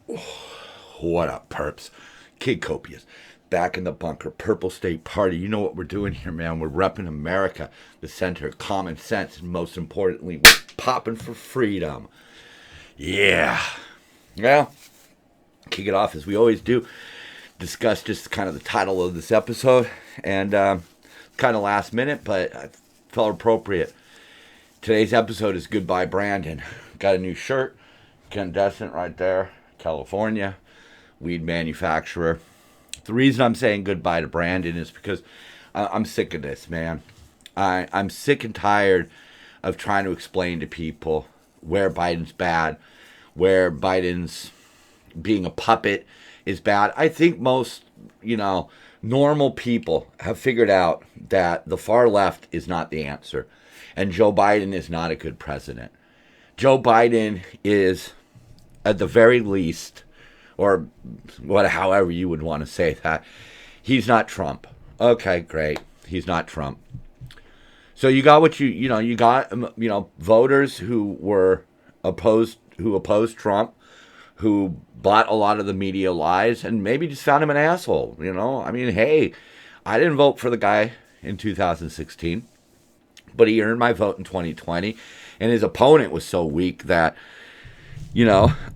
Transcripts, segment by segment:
What up, perps? Kid Copious. Back in the bunker. Purple State Party. You know what we're doing here, man. We're repping America, the center of common sense, and most importantly, we're popping for freedom. Yeah. Well, kick it off as we always do. Discuss just kind of the title of this episode. And kind of last minute, but I felt appropriate. Today's episode is Goodbye Brandon. Got a new shirt. Incandescent right there. California. Weed manufacturer. The reason I'm saying goodbye to Brandon is because I'm sick of this, man. I'm sick and tired of trying to explain to people where Biden's bad, where Biden's being a puppet is bad. I think most, normal people have figured out that the far left is not the answer. And Joe Biden is not a good president. Joe Biden is, at the very least, or however you would want to say that, he's not Trump. Okay, great. He's not Trump. So you got what you got, voters who opposed Trump, who bought a lot of the media lies and maybe just found him an asshole, I mean, hey, I didn't vote for the guy in 2016, but he earned my vote in 2020, and his opponent was so weak that,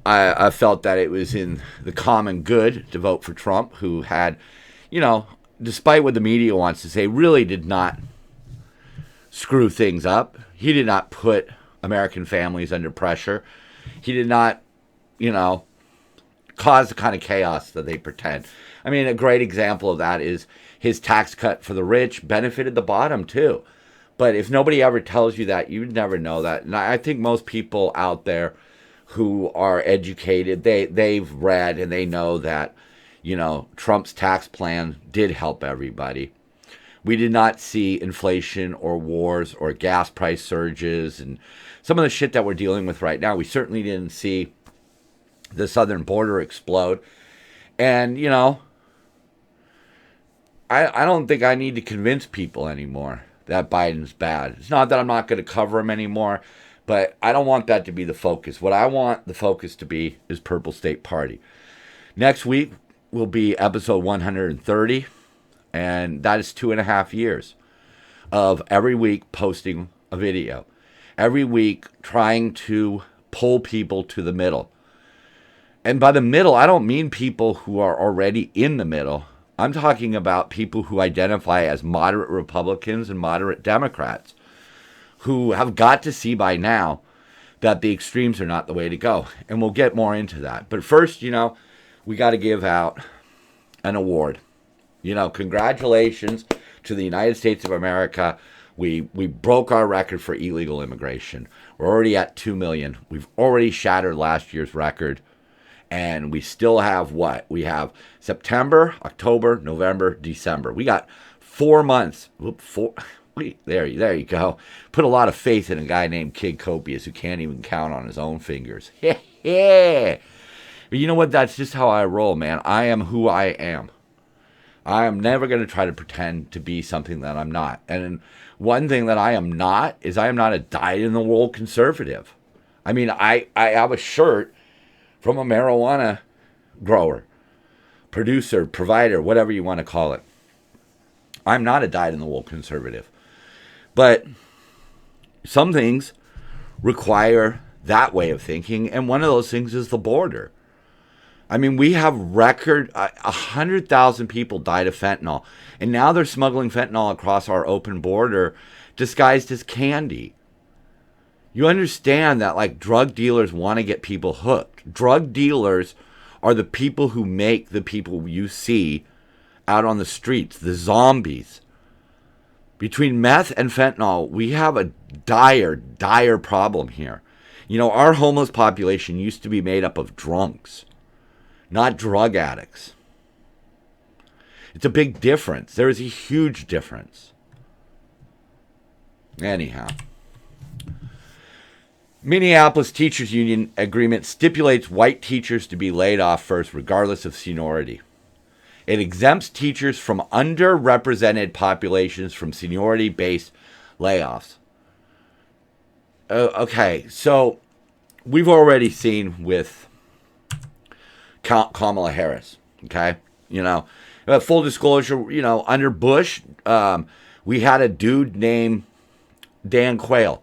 I felt that it was in the common good to vote for Trump, who had, despite what the media wants to say, really did not screw things up. He did not put American families under pressure. He did not, cause the kind of chaos that they pretend. I mean, a great example of that is his tax cut for the rich benefited the bottom too. But if nobody ever tells you that, you'd never know that. And I think most people out there who are educated, they've read and they know that, Trump's tax plan did help everybody. We did not see inflation or wars or gas price surges and some of the shit that we're dealing with right now. We certainly didn't see the southern border explode. And, I don't think I need to convince people anymore that Biden's bad. It's not that I'm not going to cover him anymore, but I don't want that to be the focus. What I want the focus to be is Purple State Party. Next week will be episode 130, and that is 2.5 years of every week posting a video. Every week trying to pull people to the middle. And by the middle, I don't mean people who are already in the middle. I'm talking about people who identify as moderate Republicans and moderate Democrats, who have got to see by now that the extremes are not the way to go. And we'll get more into that. But first, we got to give out an award. Congratulations to the United States of America. We broke our record for illegal immigration. We're already at 2 million. We've already shattered last year's record. And we still have what? We have September, October, November, December. We got 4 months. There you go. Put a lot of faith in a guy named Kid Copious who can't even count on his own fingers. Yeah. But you know what? That's just how I roll, man. I am who I am. I am never going to try to pretend to be something that I'm not. And one thing that I am not is I am not a dyed-in-the-wool conservative. I mean, I have a shirt from a marijuana grower, producer, provider, whatever you want to call it. I'm not a dyed-in-the-wool conservative. But some things require that way of thinking, and one of those things is the border. I mean, we have record 100,000 people died of fentanyl, and now they're smuggling fentanyl across our open border disguised as candy. You understand that, like, drug dealers want to get people hooked. Drug dealers are the people who make the people you see out on the streets, the zombies. Between meth and fentanyl, we have a dire problem here. Our homeless population used to be made up of drunks, not drug addicts. It's a big difference. There is a huge difference. Anyhow. Minneapolis Teachers Union agreement stipulates white teachers to be laid off first, regardless of seniority. It exempts teachers from underrepresented populations from seniority-based layoffs. Okay, so we've already seen with Kamala Harris. Okay, full disclosure, under Bush, we had a dude named Dan Quayle,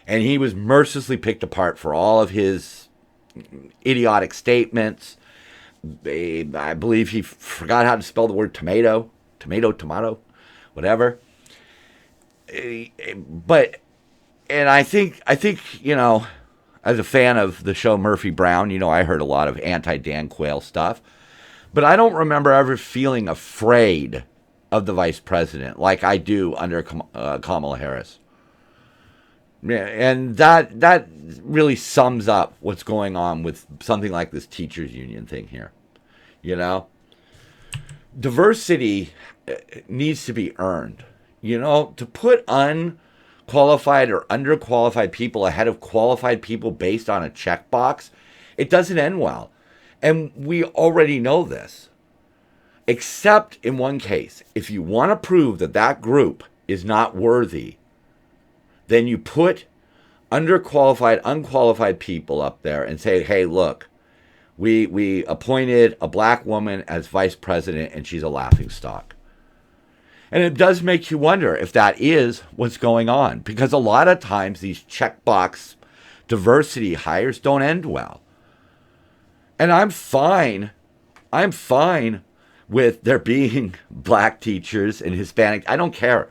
and he was mercilessly picked apart for all of his idiotic statements. I believe he forgot how to spell the word tomato, whatever. But, and I think, as a fan of the show Murphy Brown, I heard a lot of anti-Dan Quayle stuff. But I don't remember ever feeling afraid of the vice president like I do under Kamala Harris. Yeah, and that really sums up what's going on with something like this teachers union thing here. Diversity needs to be earned. To put unqualified or underqualified people ahead of qualified people based on a checkbox, it doesn't end well. And we already know this. Except in one case, if you want to prove that group is not worthy, then you put underqualified, unqualified people up there and say, hey, look, we appointed a black woman as vice president and she's a laughingstock. And it does make you wonder if that is what's going on, because a lot of times these checkbox diversity hires don't end well. And I'm fine with there being black teachers and Hispanic. I don't care.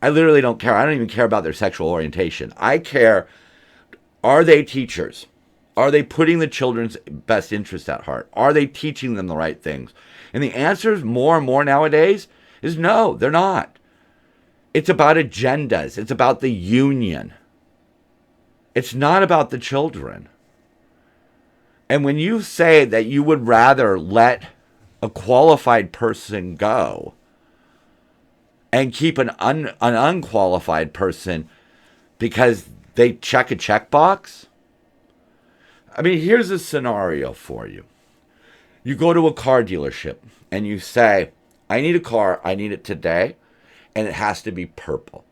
I literally don't care. I don't even care about their sexual orientation. I care, are they teachers? Are they putting the children's best interest at heart? Are they teaching them the right things? And the answer is more and more nowadays is no, they're not. It's about agendas. It's about the union. It's not about the children. And when you say that you would rather let a qualified person go and keep an unqualified person because they check a checkbox, I mean, here's a scenario for you. You go to a car dealership and you say, I need a car, I need it today, and it has to be purple.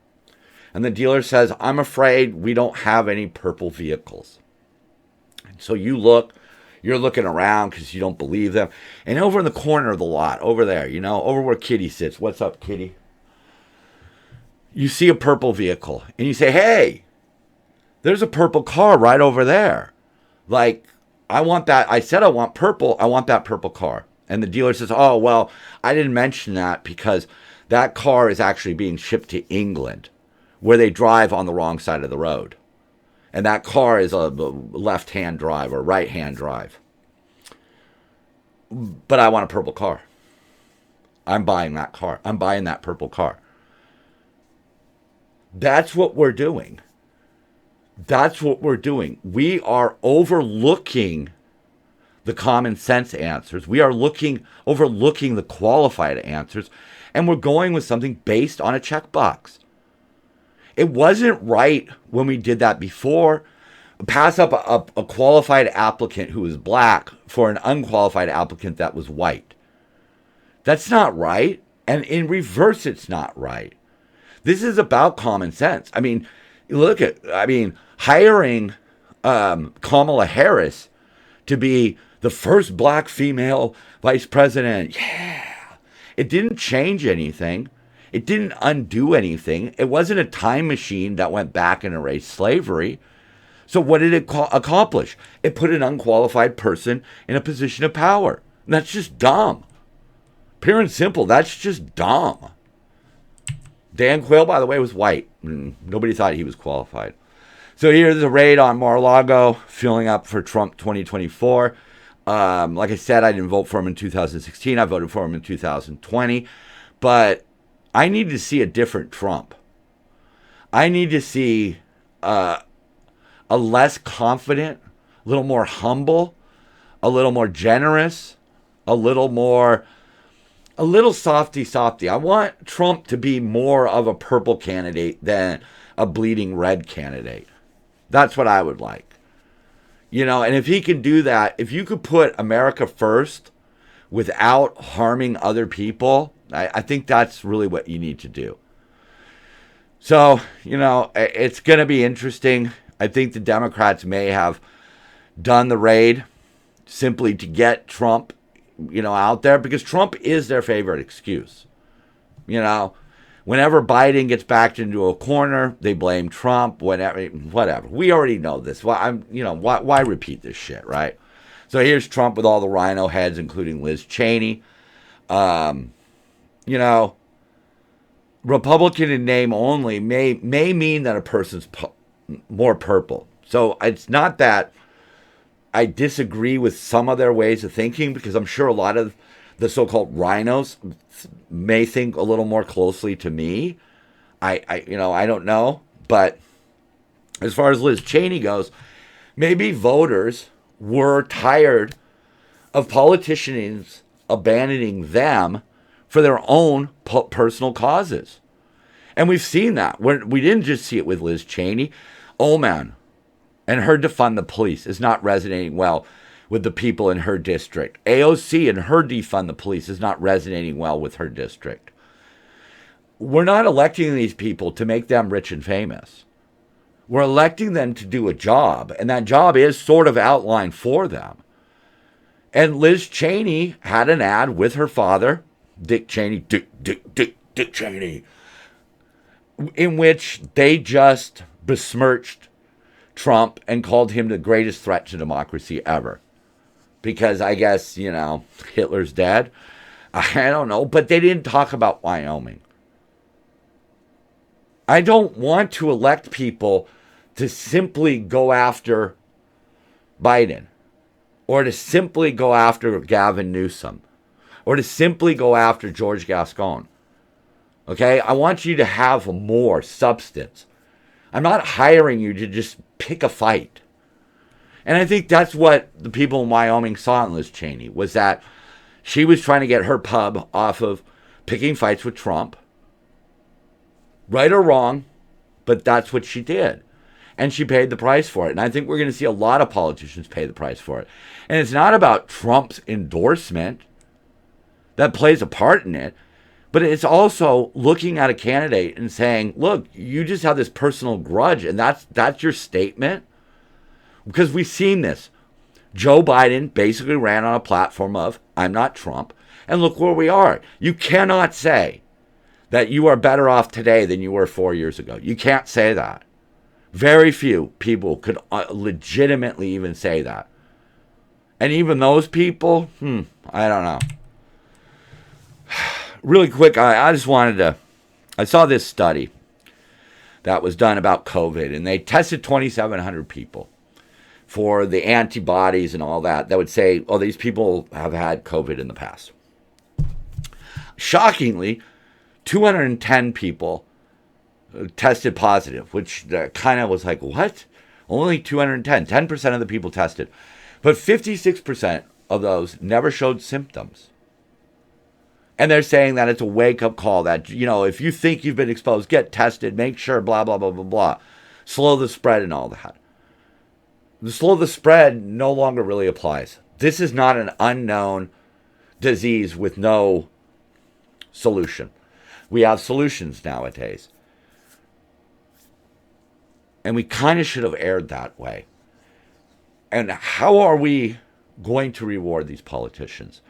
And the dealer says, I'm afraid we don't have any purple vehicles. So you're looking around because you don't believe them. And over in the corner of the lot, over there, over where Kitty sits. What's up, Kitty? You see a purple vehicle and you say, hey, there's a purple car right over there. Like, I want that. I said I want purple. I want that purple car. And the dealer says, oh, well, I didn't mention that because that car is actually being shipped to England, where they drive on the wrong side of the road. And that car is a left-hand drive or right-hand drive. But I want a purple car. I'm buying that car. I'm buying that purple car. That's what we're doing. That's what we're doing. We are overlooking the common sense answers. We are overlooking the qualified answers. And we're going with something based on a checkbox. It wasn't right when we did that before. Pass up a qualified applicant who was black for an unqualified applicant that was white. That's not right. And in reverse, it's not right. This is about common sense. I mean, hiring Kamala Harris to be the first black female vice president. Yeah. It didn't change anything. It didn't undo anything. It wasn't a time machine that went back and erased slavery. So what did it accomplish? It put an unqualified person in a position of power. And that's just dumb. Pure and simple, that's just dumb. Dan Quayle, by the way, was white. Nobody thought he was qualified. So here's the raid on MarALago, filling up for Trump 2024. Like I said, I didn't vote for him in 2016. I voted for him in 2020. But I need to see a different Trump. I need to see a less confident, a little more humble, a little more generous, a little softy. I want Trump to be more of a purple candidate than a bleeding red candidate. That's what I would like. And if he can do that, if you could put America first without harming other people, I think that's really what you need to do. So, it's going to be interesting. I think the Democrats may have done the raid. simply to get Trump, out there, because Trump is their favorite excuse. Whenever Biden gets backed into a corner, they blame Trump. Whatever. We already know this. Why repeat this shit, right? So here's Trump with all the rhino heads, including Liz Cheney. Republican in name only may mean that a person's more purple. So it's not that I disagree with some of their ways of thinking, because I'm sure a lot of the so-called rhinos may think a little more closely to me. I don't know. But as far as Liz Cheney goes, maybe voters were tired of politicians abandoning them for their own personal causes. And we've seen that. We didn't just see it with Liz Cheney. Oh, man. And her defund the police is not resonating well with the people in her district. AOC and her defund the police is not resonating well with her district. We're not electing these people to make them rich and famous. We're electing them to do a job, and that job is sort of outlined for them. And Liz Cheney had an ad with her father, Dick Cheney, Dick Cheney, in which they just besmirched Trump and called him the greatest threat to democracy ever. Because I guess, Hitler's dead. I don't know, but they didn't talk about Wyoming. I don't want to elect people to simply go after Biden, or to simply go after Gavin Newsom, or to simply go after George Gascon. Okay? I want you to have more substance. I'm not hiring you to just pick a fight. And I think that's what the people in Wyoming saw in Liz Cheney, was that she was trying to get her pub off of picking fights with Trump. Right or wrong, but that's what she did. And she paid the price for it. And I think we're going to see a lot of politicians pay the price for it. And it's not about Trump's endorsement that plays a part in it, but it's also looking at a candidate and saying, look, you just have this personal grudge, and that's your statement? Because we've seen this. Joe Biden basically ran on a platform of, I'm not Trump, and look where we are. You cannot say that you are better off today than you were 4 years ago. You can't say that. Very few people could legitimately even say that. And even those people, I don't know. Really quick, I just wanted to, I saw this study that was done about COVID, and they tested 2,700 people for the antibodies and all that would say, oh, these people have had COVID in the past. Shockingly, 210 people tested positive, which kind of was like, what? Only 210, 10% of the people tested. But 56% of those never showed symptoms. And they're saying that it's a wake-up call that, if you think you've been exposed, get tested, make sure, blah, blah, blah, blah, blah. Slow the spread and all that. The slow the spread no longer really applies. This is not an unknown disease with no solution. We have solutions nowadays. And we kind of should have erred that way. And how are we going to reward these politicians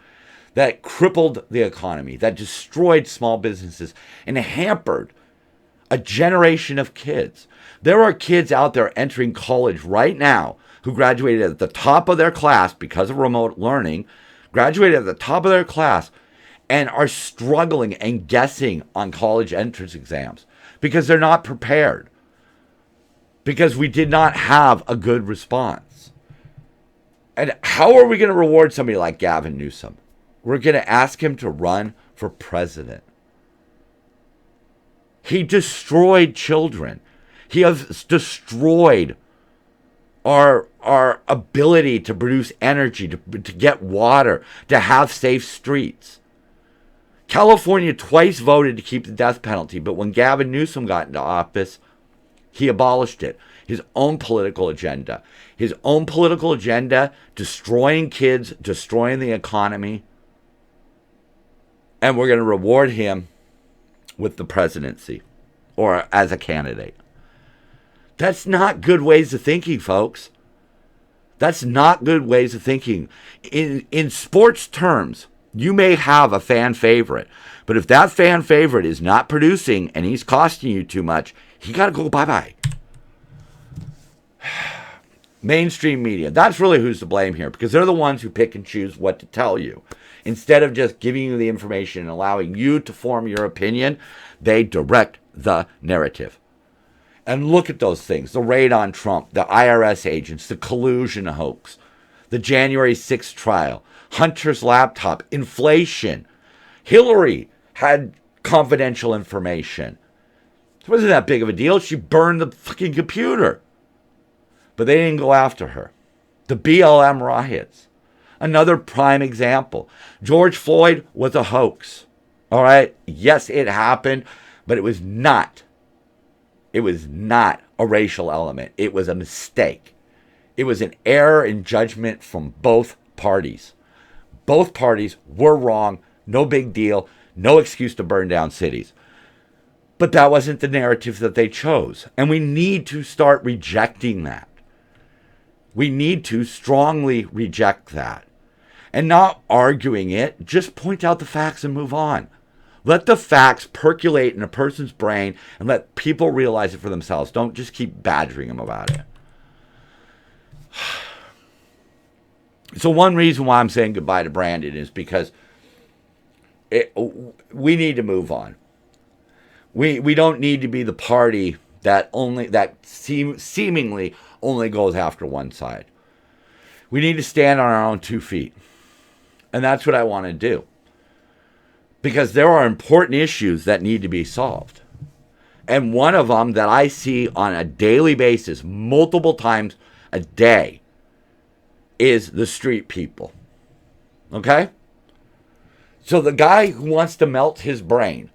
that crippled the economy, that destroyed small businesses, and hampered a generation of kids? There are kids out there entering college right now who graduated at the top of their class because of remote learning, graduated at the top of their class, and are struggling and guessing on college entrance exams because they're not prepared. Because we did not have a good response. And how are we going to reward somebody like Gavin Newsom? We're going to ask him to run for president. He destroyed children. He has destroyed our ability to produce energy, to get water, to have safe streets. California twice voted to keep the death penalty, but when Gavin Newsom got into office, he abolished it. His own political agenda. His own political agenda, destroying kids, destroying the economy. And we're going to reward him with the presidency or as a candidate. That's not good ways of thinking, folks. That's not good ways of thinking. In sports terms, you may have a fan favorite, but if that fan favorite is not producing and he's costing you too much, he got to go bye-bye. Mainstream media, that's really who's to blame here, because they're the ones who pick and choose what to tell you. Instead of just giving you the information and allowing you to form your opinion, they direct the narrative. And look at those things. The raid on Trump, the IRS agents, the collusion hoax, the January 6th trial, Hunter's laptop, inflation. Hillary had confidential information. It wasn't that big of a deal. She burned the fucking computer. But they didn't go after her. The BLM riots. Another prime example. George Floyd was a hoax. All right? Yes, it happened, but it was not. It was not a racial element. It was a mistake. It was an error in judgment from both parties. Both parties were wrong. No big deal. No excuse to burn down cities. But that wasn't the narrative that they chose. And we need to start rejecting that. We need to strongly reject that. And not arguing it, just point out the facts and move on. Let the facts percolate in a person's brain and let people realize it for themselves. Don't just keep badgering them about it. So one reason why I'm saying goodbye to Brandon is because we need to move on. We don't need to be the party that seemingly only goes after one side. We need to stand on our own 2 feet. And that's what I want to do. Because there are important issues that need to be solved. And one of them that I see on a daily basis, multiple times a day, is the street people. Okay? So the guy who wants to melt his brain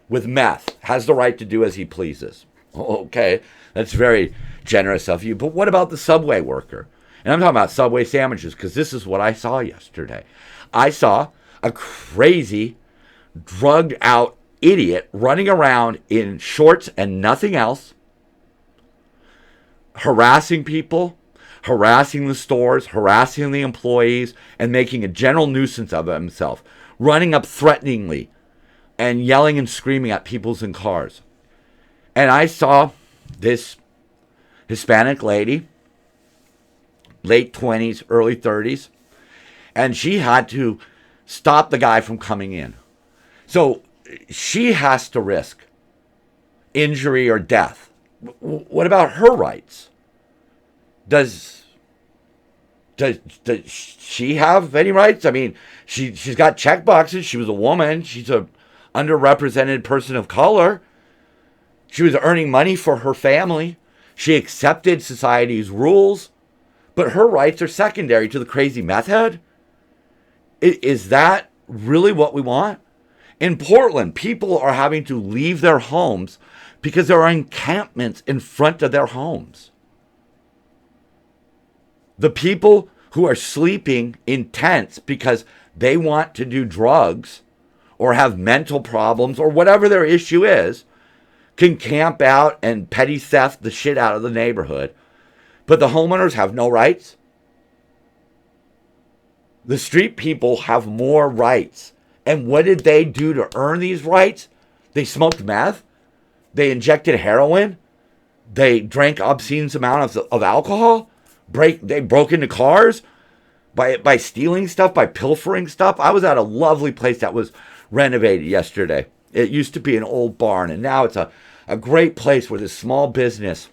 with meth has the right to do as he pleases. Okay, that's very generous of you. But what about the subway worker? And I'm talking about Subway sandwiches, because this is what I saw yesterday. I saw a crazy, drugged out idiot running around in shorts and nothing else, harassing people, harassing the stores, harassing the employees, and making a general nuisance of himself, running up threateningly and yelling and screaming at people in cars. And I saw this Hispanic lady, late 20s, early 30s, and she had to stop the guy from coming in. So she has to risk injury or death. What about her rights? Does she have any rights? I mean, she's got check boxes. She was a woman. She's a underrepresented person of color. She was earning money for her family. She accepted society's rules, but her rights are secondary to the crazy meth head. Is that really what we want? In Portland, people are having to leave their homes because there are encampments in front of their homes. The people who are sleeping in tents because they want to do drugs or have mental problems or whatever their issue is can camp out and petty theft the shit out of the neighborhood. But the homeowners have no rights. The street people have more rights. And what did they do to earn these rights? They smoked meth. They injected heroin. They drank obscene amounts of alcohol. They broke into cars by stealing stuff, by pilfering stuff. I was at a lovely place that was renovated yesterday. It used to be an old barn, and now it's a great place where this small business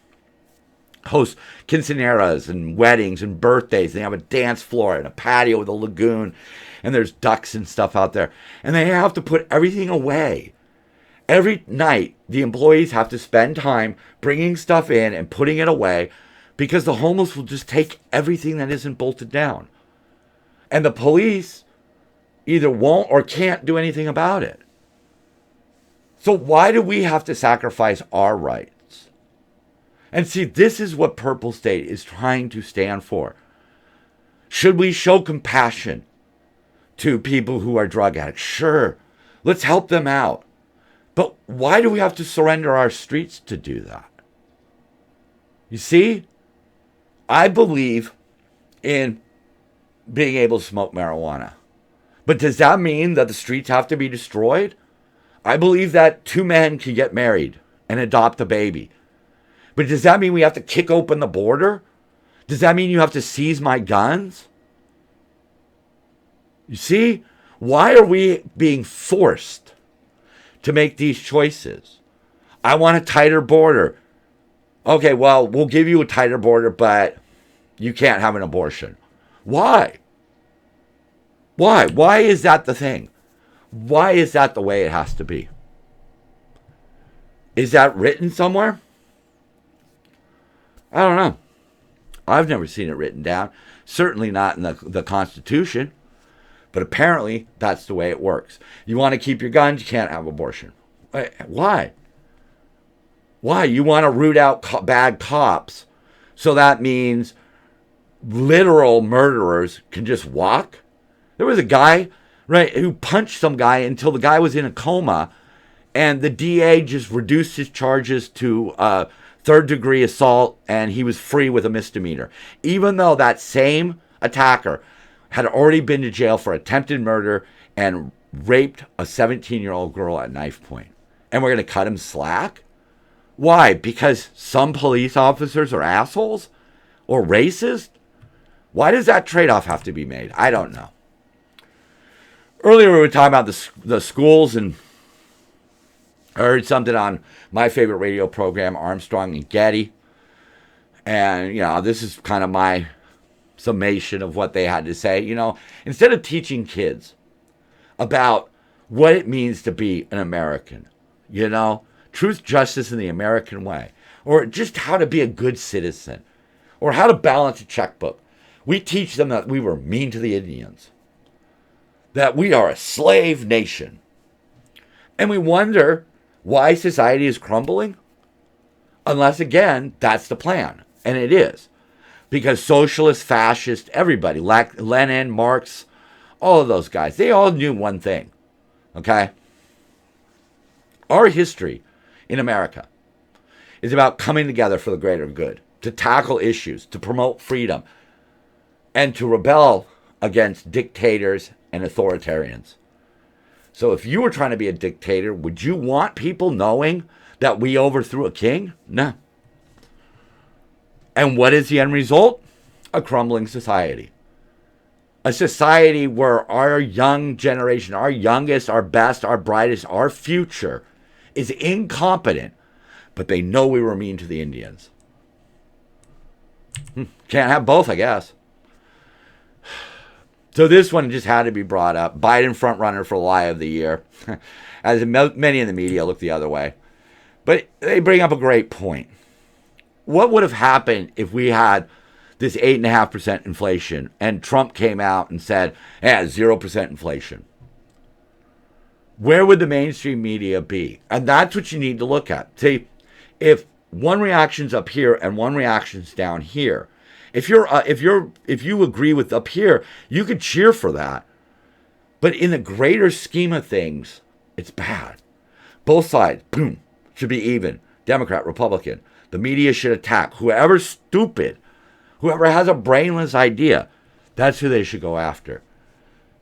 hosts quinceañeras and weddings and birthdays. They have a dance floor and a patio with a lagoon, and there's ducks and stuff out there. And they have to put everything away. Every night, the employees have to spend time bringing stuff in and putting it away because the homeless will just take everything that isn't bolted down. And the police either won't or can't do anything about it. So why do we have to sacrifice our rights? And see, this is what Purple State is trying to stand for. Should we show compassion to people who are drug addicts? Sure, let's help them out. But why do we have to surrender our streets to do that? You see, I believe in being able to smoke marijuana. But does that mean that the streets have to be destroyed? I believe that two men can get married and adopt a baby. But does that mean we have to kick open the border? Does that mean you have to seize my guns? You see? Why are we being forced to make these choices? I want a tighter border. Okay, well, we'll give you a tighter border, but you can't have an abortion. Why? Why? Why is that the thing? Why is that the way it has to be? Is that written somewhere? I don't know. I've never seen it written down. Certainly not in the Constitution. But apparently, that's the way it works. You want to keep your guns, you can't have abortion. Why? Why? You want to root out bad cops. So that means literal murderers can just walk? There was a guy, right, who punched some guy until the guy was in a coma, and the DA just reduced his charges to third-degree assault, and he was free with a misdemeanor. Even though that same attacker had already been to jail for attempted murder and raped a 17-year-old girl at knife point. And we're going to cut him slack? Why? Because some police officers are assholes? Or racist? Why does that trade-off have to be made? I don't know. Earlier we were talking about the schools, and I heard something on my favorite radio program, Armstrong and Getty. And, this is kind of my summation of what they had to say. Instead of teaching kids about what it means to be an American, truth, justice, in the American way, or just how to be a good citizen, or how to balance a checkbook, we teach them that we were mean to the Indians, that we are a slave nation, and we wonder why society is crumbling, unless, again, that's the plan, and it is. Because socialists, fascists, everybody, Lenin, Marx, all of those guys, they all knew one thing, okay? Our history in America is about coming together for the greater good, to tackle issues, to promote freedom, and to rebel against dictators and authoritarians. So if you were trying to be a dictator, would you want people knowing that we overthrew a king? No. And what is the end result? A crumbling society. A society where our young generation, our youngest, our best, our brightest, our future is incompetent, but they know we were mean to the Indians. Can't have both, I guess. So this one just had to be brought up. Biden front runner for lie of the year. As many in the media look the other way. But they bring up a great point. What would have happened if we had this 8.5% inflation and Trump came out and said, 0% inflation? Where would the mainstream media be? And that's what you need to look at. See, if one reaction's up here and one reaction's down here, if you agree with up here, you could cheer for that. But in the greater scheme of things, it's bad. Both sides, boom, should be even. Democrat, Republican. The media should attack. Whoever's stupid, whoever has a brainless idea, that's who they should go after.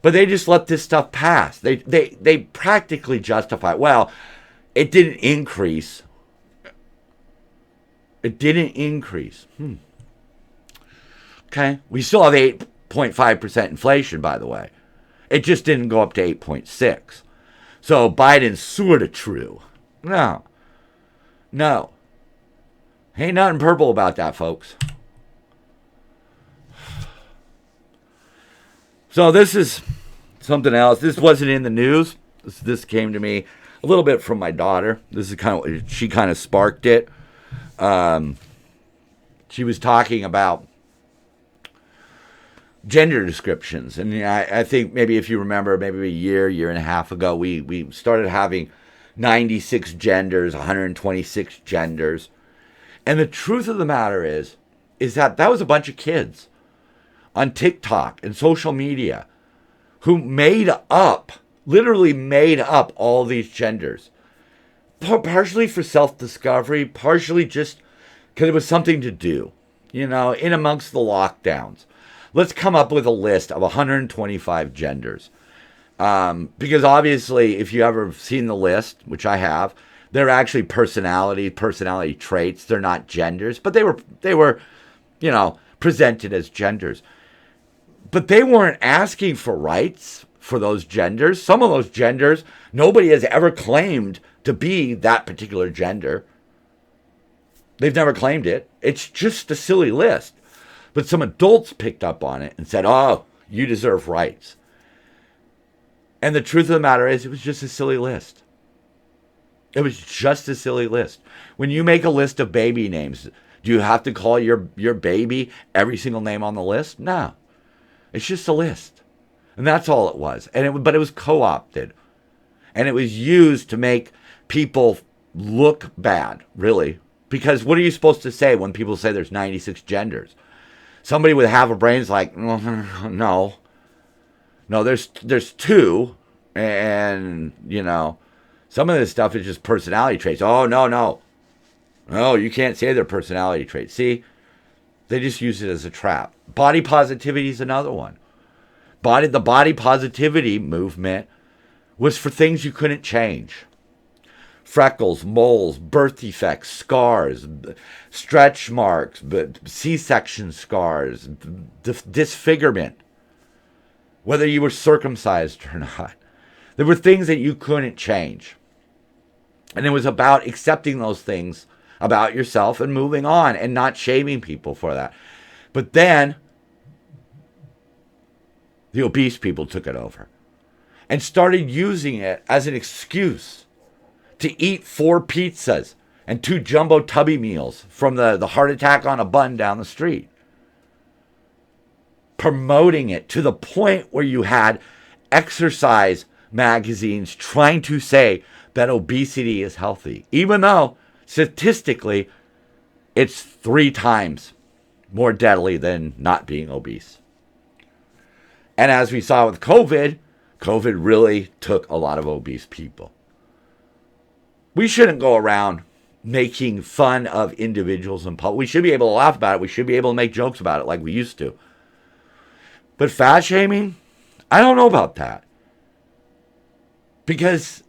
But they just let this stuff pass. They practically justify, well, it didn't increase. It didn't increase. Okay. We still have 8.5% inflation, by the way. It just didn't go up to 8.6. So Biden's sort of true. No. Ain't nothing purple about that, folks. So this is something else. This wasn't in the news. This came to me a little bit from my daughter. This is she kind of sparked it. She was talking about gender descriptions. And I think maybe if you remember, maybe a year and a half ago, we started having 96 genders, 126 genders. And the truth of the matter is that was a bunch of kids on TikTok and social media who literally made up all these genders. Partially for self-discovery, partially just because it was something to do, in amongst the lockdowns. let's come up with a list of 125 genders. Because obviously, if you ever seen the list, which I have, they're actually personality traits. They're not genders, but they were, presented as genders. But they weren't asking for rights for those genders. Some of those genders, nobody has ever claimed to be that particular gender. They've never claimed it. It's just a silly list. But some adults picked up on it and said, oh, you deserve rights. And the truth of the matter is, it was just a silly list. It was just a silly list. When you make a list of baby names, do you have to call your baby every single name on the list? No. It's just a list. And that's all it was. But it was co-opted. And it was used to make people look bad, really. Because what are you supposed to say when people say there's 96 genders? Somebody with half a brain is like, no. No, there's two. And, some of this stuff is just personality traits. Oh, no. No, you can't say they're personality traits. See, they just use it as a trap. Body positivity is another one. The body positivity movement was for things you couldn't change. Freckles, moles, birth defects, scars, stretch marks, C-section scars, disfigurement, whether you were circumcised or not. There were things that you couldn't change. And it was about accepting those things about yourself and moving on and not shaming people for that. But then the obese people took it over and started using it as an excuse to eat 4 pizzas and 2 jumbo tubby meals from the heart attack on a bun down the street. Promoting it to the point where you had exercise magazines trying to say that obesity is healthy, even though statistically it's 3 times more deadly than not being obese. And as we saw with COVID really took a lot of obese people. We shouldn't go around making fun of individuals in public. We should be able to laugh about it. We should be able to make jokes about it like we used to. But fat shaming, I don't know about that. Because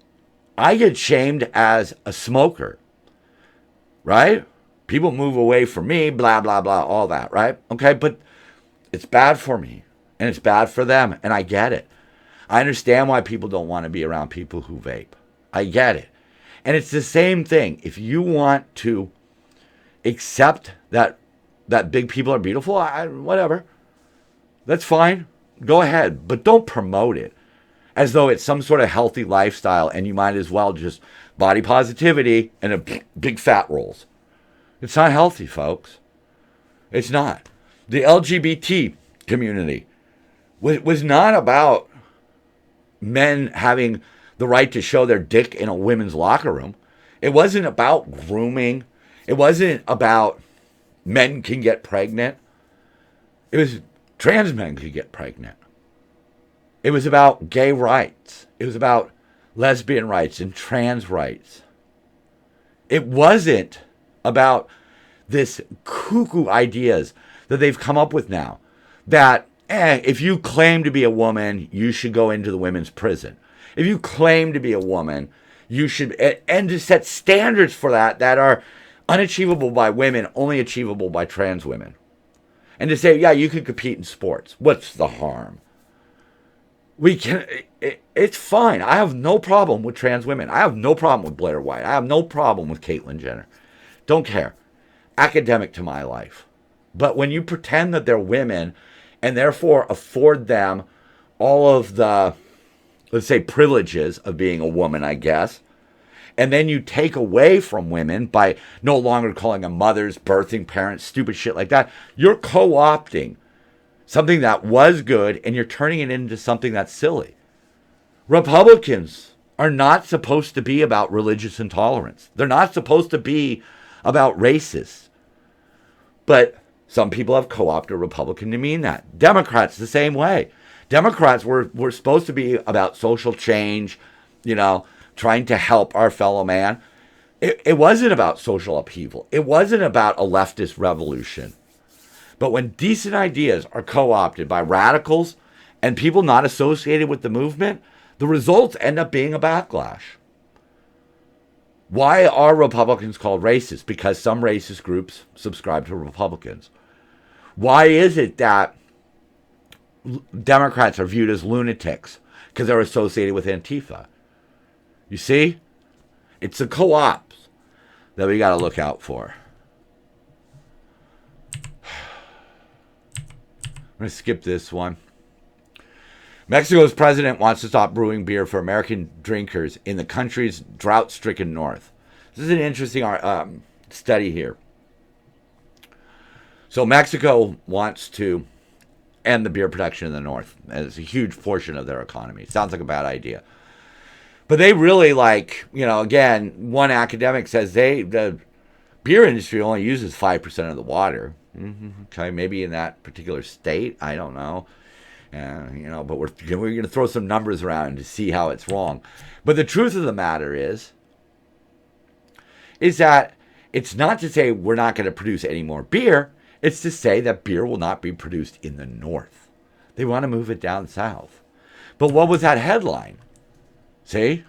I get shamed as a smoker, right? People move away from me, blah, blah, blah, all that, right? Okay, but it's bad for me, and it's bad for them, and I get it. I understand why people don't want to be around people who vape. I get it. And it's the same thing. If you want to accept that big people are beautiful, whatever, that's fine. Go ahead, but don't promote it as though it's some sort of healthy lifestyle and you might as well just body positivity and a big fat rolls. It's not healthy, folks. It's not. The LGBT community was not about men having the right to show their dick in a women's locker room. It wasn't about grooming. It wasn't about men can get pregnant. It was trans men could get pregnant. It was about gay rights. It was about lesbian rights and trans rights. It wasn't about this cuckoo ideas that they've come up with now. That if you claim to be a woman, you should go into the women's prison. If you claim to be a woman, you should, and to set standards for that are unachievable by women, only achievable by trans women. And to say, yeah, you can compete in sports. What's the harm? It's fine. I have no problem with trans women. I have no problem with Blair White. I have no problem with Caitlyn Jenner. Don't care. Academic to my life. But when you pretend that they're women and therefore afford them all of the, let's say, privileges of being a woman, I guess, and then you take away from women by no longer calling them mothers, birthing parents, stupid shit like that, you're co-opting something that was good, and you're turning it into something that's silly. Republicans are not supposed to be about religious intolerance. They're not supposed to be about racists. But some people have co-opted Republican to mean that. Democrats, the same way. Democrats were supposed to be about social change, trying to help our fellow man. It wasn't about social upheaval. It wasn't about a leftist revolution. But when decent ideas are co-opted by radicals and people not associated with the movement, the results end up being a backlash. Why are Republicans called racist? Because some racist groups subscribe to Republicans. Why is it that Democrats are viewed as lunatics? Because they're associated with Antifa. You see? It's the co-ops that we got to look out for. I'm going to skip this one. Mexico's president wants to stop brewing beer for American drinkers in the country's drought-stricken north. This is an interesting study here. So Mexico wants to end the beer production in the north. It's a huge portion of their economy. Sounds like a bad idea. But they really again, one academic says the beer industry only uses 5% of the water. Okay, maybe in that particular state, I don't know. But we're going to throw some numbers around to see how it's wrong. But the truth of the matter is that it's not to say we're not going to produce any more beer. It's to say that beer will not be produced in the north. They want to move it down south. But what was that headline? See?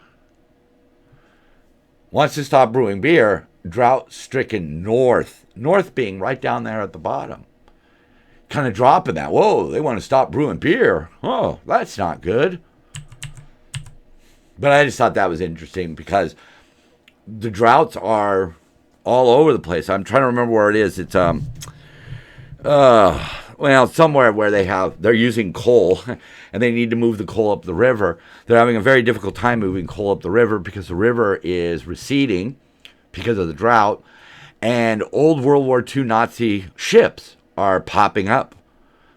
Wants to stop brewing beer, drought-stricken north. North being right down there at the bottom. Kind of dropping that. Whoa, they want to stop brewing beer. Oh, that's not good. But I just thought that was interesting because the droughts are all over the place. I'm trying to remember where it is. It's somewhere where they're using coal and they need to move the coal up the river. They're having a very difficult time moving coal up the river because the river is receding because of the drought. And old World War II Nazi ships are popping up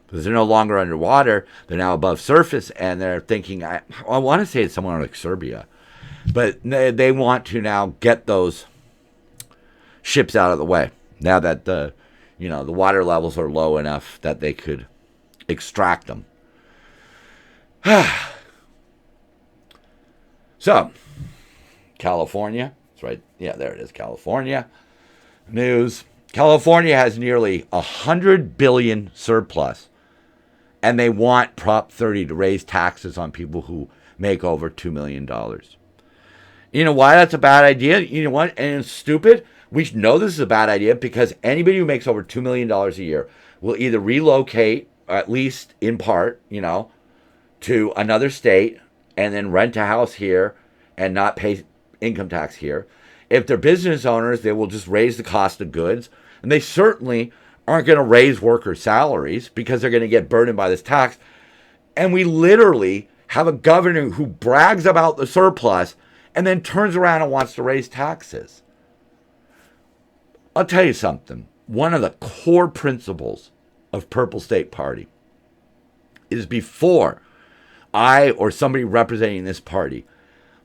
because they're no longer underwater. They're now above surface, and they're thinking, I want to say it's somewhere like Serbia, but they want to now get those ships out of the way now that the water levels are low enough that they could extract them. So, California, that's right. Yeah, there it is, California. News. California has nearly $100 billion surplus, and they want Prop 30 to raise taxes on people who make over $2 million. You know why that's a bad idea? You know what? And it's stupid. We know this is a bad idea because anybody who makes over $2 million a year will either relocate, at least in part, to another state and then rent a house here and not pay income tax here. If they're business owners, they will just raise the cost of goods. And they certainly aren't going to raise workers' salaries because they're going to get burdened by this tax. And we literally have a governor who brags about the surplus and then turns around and wants to raise taxes. I'll tell you something. One of the core principles of Purple State Party is before I or somebody representing this party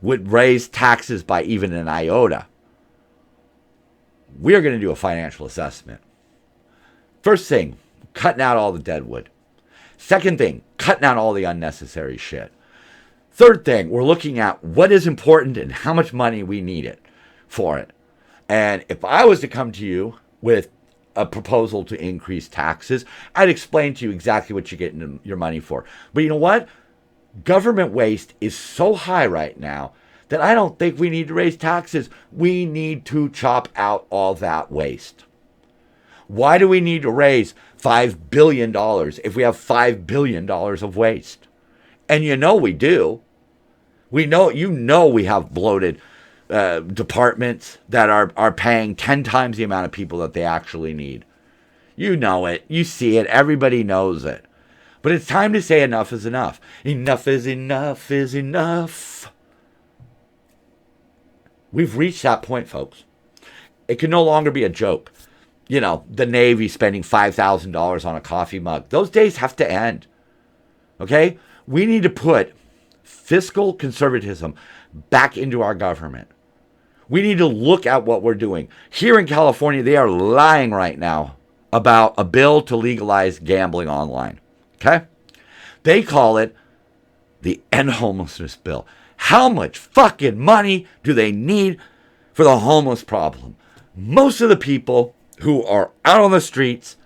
would raise taxes by even an iota, we are going to do a financial assessment. First thing, cutting out all the dead wood. Second thing, cutting out all the unnecessary shit. Third thing, we're looking at what is important and how much money we need it for it. And if I was to come to you with a proposal to increase taxes, I'd explain to you exactly what you're getting your money for. But you know what? Government waste is so high right now that I don't think we need to raise taxes. We need to chop out all that waste. Why do we need to raise $5 billion if we have $5 billion of waste? And we do. We know we have bloated departments that are paying 10 times the amount of people that they actually need. You know it. You see it. Everybody knows it. But it's time to say enough is enough. Enough is enough is enough. We've reached that point, folks. It can no longer be a joke. The Navy spending $5,000 on a coffee mug. Those days have to end. Okay? We need to put fiscal conservatism back into our government. We need to look at what we're doing. Here in California, they are lying right now about a bill to legalize gambling online. Okay? They call it the End Homelessness Bill. How much fucking money do they need for the homeless problem? Most of the people who are out on the streets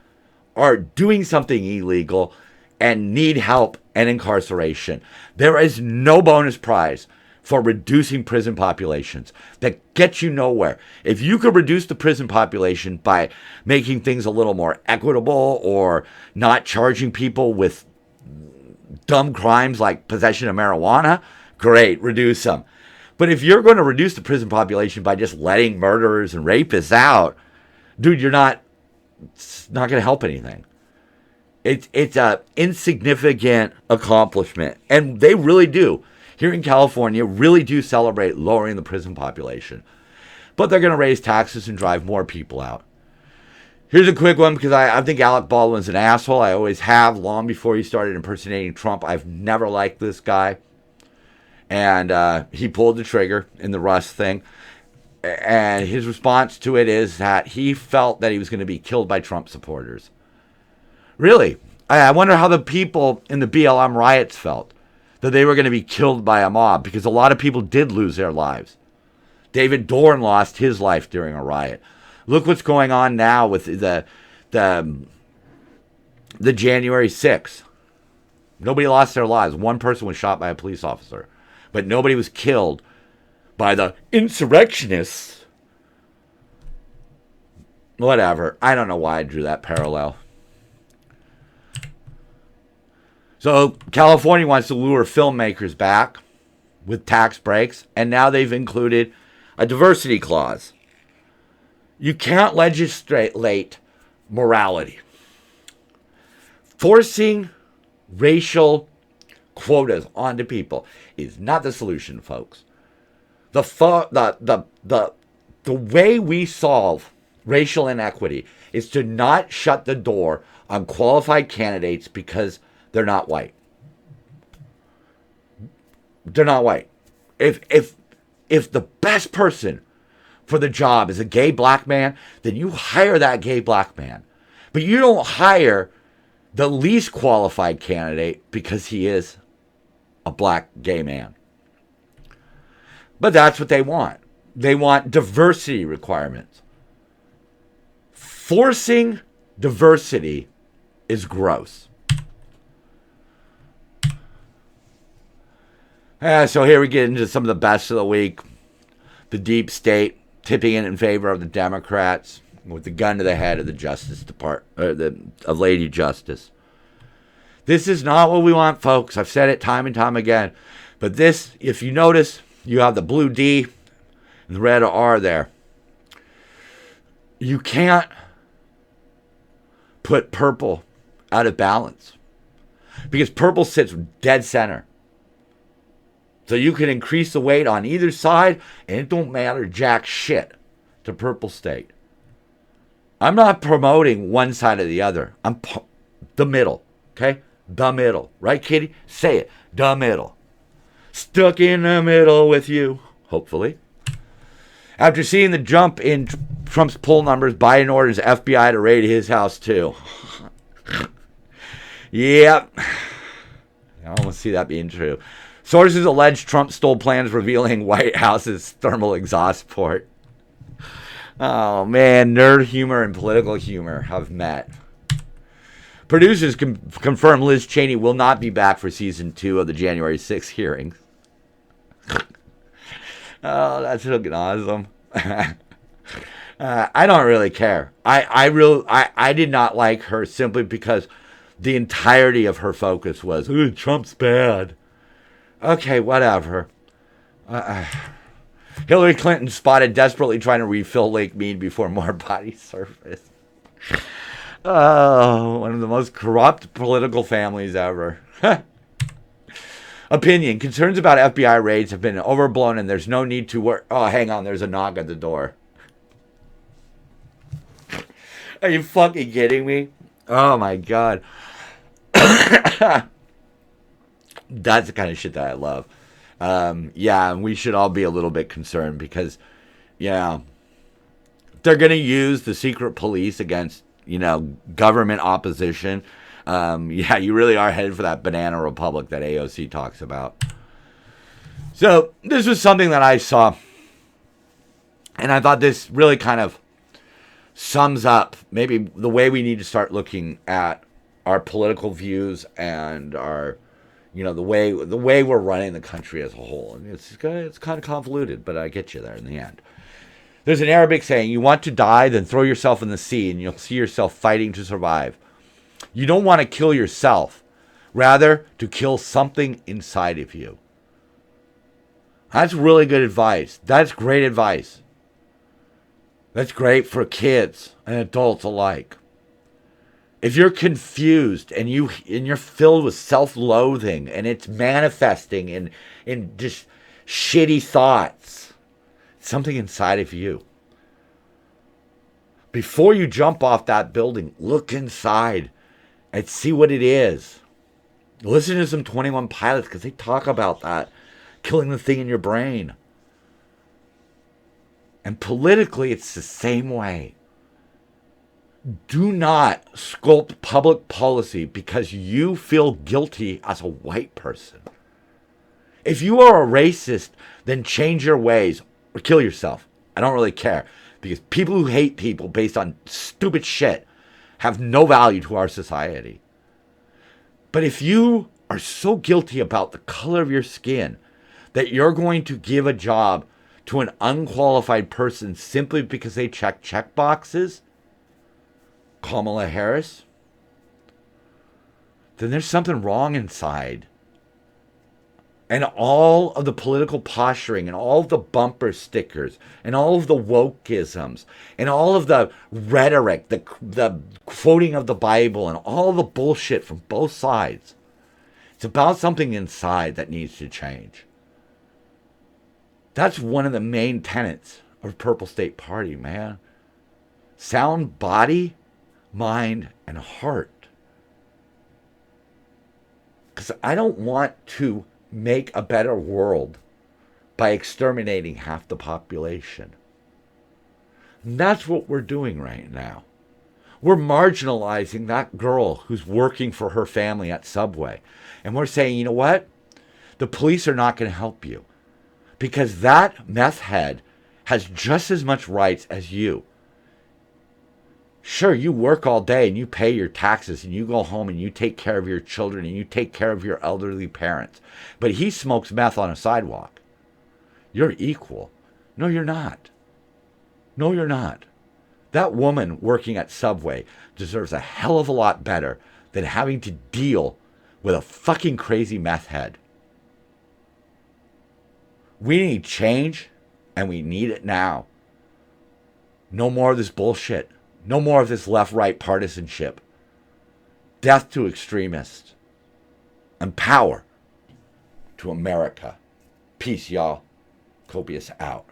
are doing something illegal and need help and incarceration. There is no bonus prize for reducing prison populations that gets you nowhere. If you could reduce the prison population by making things a little more equitable or not charging people with dumb crimes like possession of marijuana, great, reduce them. But if you're going to reduce the prison population by just letting murderers and rapists out, dude, it's not going to help anything. It's a insignificant accomplishment. And they really do, here in California, really do celebrate lowering the prison population. But they're going to raise taxes and drive more people out. Here's a quick one, because I think Alec Baldwin's an asshole. I always have, long before he started impersonating Trump. I've never liked this guy. And he pulled the trigger in the Russ thing. And his response to it is that he felt that he was going to be killed by Trump supporters. Really? I wonder how the people in the BLM riots felt, that they were going to be killed by a mob, because a lot of people did lose their lives. David Dorn lost his life during a riot. Look what's going on now with the January 6th. Nobody lost their lives. One person was shot by a police officer, but nobody was killed by the insurrectionists. Whatever. I don't know why I drew that parallel. So California wants to lure filmmakers back with tax breaks, and now they've included a diversity clause. You can't legislate morality. Forcing racial quotas onto people is not the solution, folks. The way we solve racial inequity is to not shut the door on qualified candidates because they're not white. They're not white. If the best person for the job is a gay black man, then you hire that gay black man. But you don't hire the least qualified candidate because he is a black gay man. But that's what they want. They want diversity requirements. Forcing diversity is gross. So here we get into some of the best of the week. The deep state tipping it in favor of the Democrats with the gun to the head of the Justice Department, of Lady Justice. This is not what we want, folks. I've said it time and time again. But this, if you notice, you have the blue D and the red R there. You can't put purple out of balance because purple sits dead center. So you can increase the weight on either side, and it don't matter jack shit to purple state. I'm not promoting one side or the other. I'm the middle, okay? The middle. Right, Kitty? Say it. The middle. Stuck in the middle with you, hopefully. After seeing the jump in Trump's poll numbers, Biden orders FBI to raid his house, too. Yep. I almost see that being true. Sources allege Trump stole plans revealing White House's thermal exhaust port. Oh, man. Nerd humor and political humor have met. Producers confirm Liz Cheney will not be back for season 2 of the January 6th hearings. Oh, that's fucking awesome. I don't really care. I did not like her simply because the entirety of her focus was, Trump's bad. Okay, whatever. Hillary Clinton spotted desperately trying to refill Lake Mead before more bodies surfaced. Oh, one of the most corrupt political families ever. Opinion. Concerns about FBI raids have been overblown and there's no need to worry. Oh, hang on. There's a knock at the door. Are you fucking kidding me? Oh, my God. That's the kind of shit that I love. Yeah, and we should all be a little bit concerned because, they're going to use the secret police against, government opposition. You really are headed for that banana republic that AOC talks about. So this was something that I saw, and I thought this really kind of sums up maybe the way we need to start looking at our political views and our, the way we're running the country as a whole. And it's kind of convoluted, but I get you there in the end. There's an Arabic saying, you want to die, then throw yourself in the sea and you'll see yourself fighting to survive. You don't want to kill yourself, rather to kill something inside of you. That's really good advice. That's great advice. That's great for kids and adults alike. If you're confused and you're filled with self-loathing and it's manifesting in just shitty thoughts, something inside of you. Before you jump off that building, look inside and see what it is. Listen to some 21 Pilots because they talk about that, killing the thing in your brain. And politically, it's the same way. Do not sculpt public policy because you feel guilty as a white person. If you are a racist, then change your ways or kill yourself. I don't really care. Because people who hate people based on stupid shit have no value to our society. But if you are so guilty about the color of your skin that you're going to give a job to an unqualified person simply because they check boxes, Kamala Harris, then there's something wrong inside. And all of the political posturing and all of the bumper stickers and all of the wokeisms and all of the rhetoric, the quoting of the Bible and all the bullshit from both sides. It's about something inside that needs to change. That's one of the main tenets of Purple State Party, man. Sound body, mind, and heart. Because I don't want to make a better world by exterminating half the population. And that's what we're doing right now. We're marginalizing that girl who's working for her family at Subway. And we're saying, you know what? The police are not going to help you. Because that meth head has just as much rights as you. Sure, you work all day and you pay your taxes and you go home and you take care of your children and you take care of your elderly parents. But he smokes meth on a sidewalk. You're equal. No, you're not. No, you're not. That woman working at Subway deserves a hell of a lot better than having to deal with a fucking crazy meth head. We need change and we need it now. No more of this bullshit. No more of this left-right partisanship. Death to extremists. And power to America. Peace, y'all. Copious out.